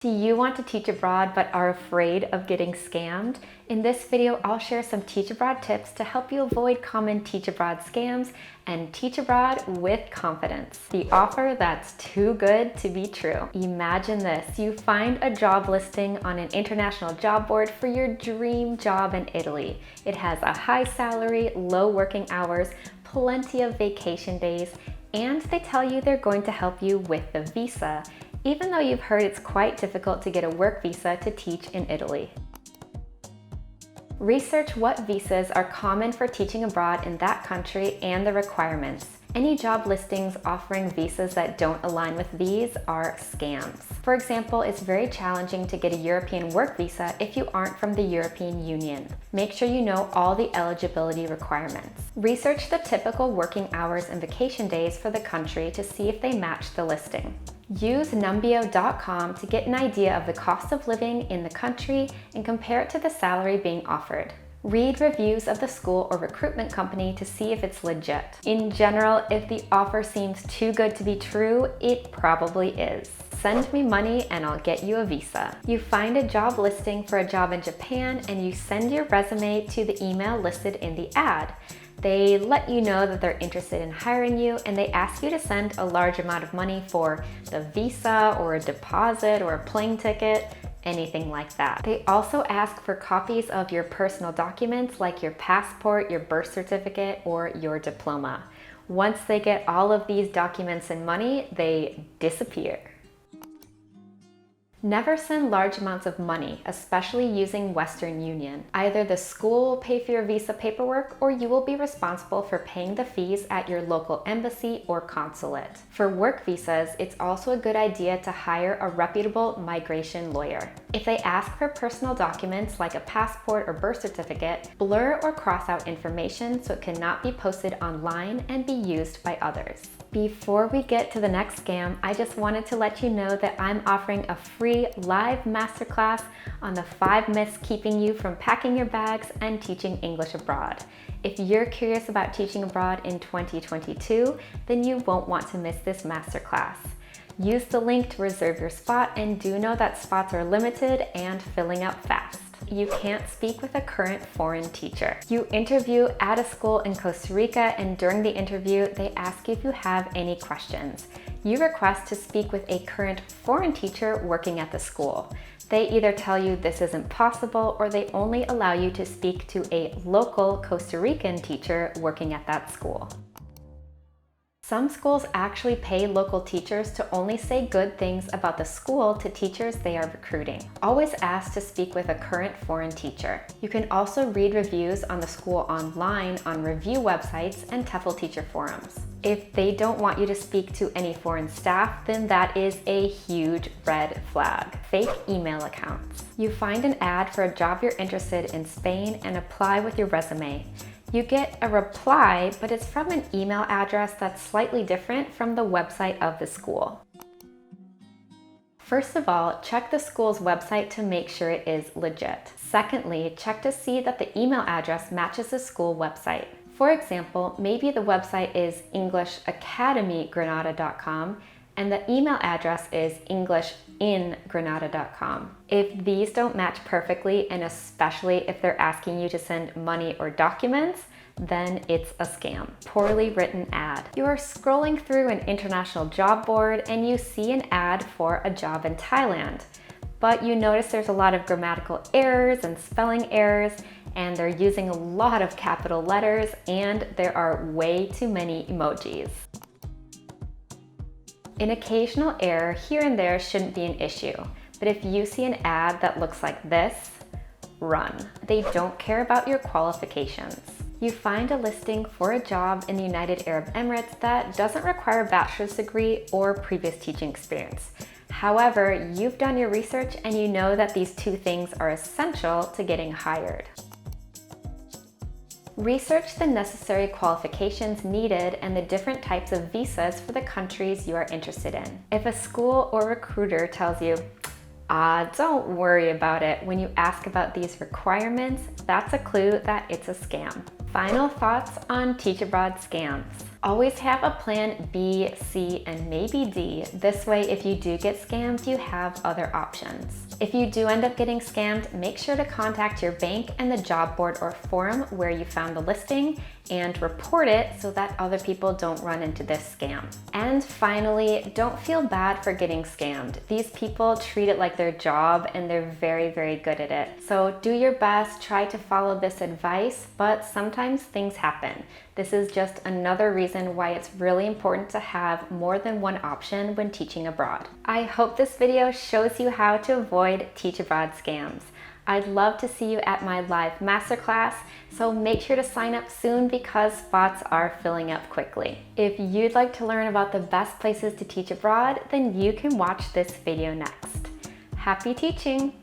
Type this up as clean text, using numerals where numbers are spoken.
Do you want to teach abroad but are afraid of getting scammed? In this video, I'll share some Teach Abroad tips to help you avoid common Teach Abroad scams and teach abroad with confidence. The offer that's too good to be true. Imagine this, you find a job listing on an international job board for your dream job in Italy. It has a high salary, low working hours, plenty of vacation days, and they tell you they're going to help you with the visa, even though you've heard it's quite difficult to get a work visa to teach in Italy. Research what visas are common for teaching abroad in that country and the requirements. Any job listings offering visas that don't align with these are scams. For example, it's very challenging to get a European work visa if you aren't from the European Union. Make sure you know all the eligibility requirements. Research the typical working hours and vacation days for the country to see if they match the listing. Use Numbeo.com to get an idea of the cost of living in the country and compare it to the salary being offered. Read reviews of the school or recruitment company to see if it's legit. In general, if the offer seems too good to be true, it probably is. Send me money and I'll get you a visa. You find a job listing for a job in Japan and you send your resume to the email listed in the ad. They let you know that they're interested in hiring you and they ask you to send a large amount of money for the visa or a deposit or a plane ticket, anything like that. They also ask for copies of your personal documents like your passport, your birth certificate, or your diploma. Once they get all of these documents and money, they disappear. Never send large amounts of money, especially using Western Union. Either the school will pay for your visa paperwork or you will be responsible for paying the fees at your local embassy or consulate. For work visas, it's also a good idea to hire a reputable migration lawyer. If they ask for personal documents like a passport or birth certificate, blur or cross out information so it cannot be posted online and be used by others. Before we get to the next scam, I just wanted to let you know that I'm offering a free live masterclass on the 5 myths keeping you from packing your bags and teaching English abroad. If you're curious about teaching abroad in 2022, then you won't want to miss this masterclass. Use the link to reserve your spot and do know that spots are limited and filling up fast. You can't speak with a current foreign teacher. You interview at a school in Costa Rica and during the interview, they ask you if you have any questions. You request to speak with a current foreign teacher working at the school. They either tell you this isn't possible or they only allow you to speak to a local Costa Rican teacher working at that school. Some schools actually pay local teachers to only say good things about the school to teachers they are recruiting. Always ask to speak with a current foreign teacher. You can also read reviews on the school online on review websites and TEFL teacher forums. If they don't want you to speak to any foreign staff, then that is a huge red flag. Fake email accounts. You find an ad for a job you're interested in Spain and apply with your resume. You get a reply, but it's from an email address that's slightly different from the website of the school. First of all, check the school's website to make sure it is legit. Secondly, check to see that the email address matches the school website. For example, maybe the website is EnglishAcademyGranada.com and the email address is EnglishInGranada.com. If these don't match perfectly, and especially if they're asking you to send money or documents, then it's a scam. Poorly written ad. You are scrolling through an international job board and you see an ad for a job in Thailand, but you notice there's a lot of grammatical errors and spelling errors, and they're using a lot of capital letters, and there are way too many emojis. An occasional error here and there shouldn't be an issue, but if you see an ad that looks like this, run. They don't care about your qualifications. You find a listing for a job in the United Arab Emirates that doesn't require a bachelor's degree or previous teaching experience. However, you've done your research and you know that these two things are essential to getting hired. Research the necessary qualifications needed and the different types of visas for the countries you are interested in. If a school or recruiter tells you, don't worry about it when you ask about these requirements, that's a clue that it's a scam. Final thoughts on Teach Abroad scams. Always have a plan B, C, and maybe D. This way, if you do get scammed, you have other options. If you do end up getting scammed, make sure to contact your bank and the job board or forum where you found the listing and report it so that other people don't run into this scam. And finally, don't feel bad for getting scammed. These people treat it like their job and they're very, very good at it. So do your best, try to follow this advice, but sometimes things happen. This is just another reason why it's really important to have more than one option when teaching abroad. I hope this video shows you how to avoid teach abroad scams. I'd love to see you at my live masterclass, so make sure to sign up soon because spots are filling up quickly. If you'd like to learn about the best places to teach abroad, then you can watch this video next. Happy teaching!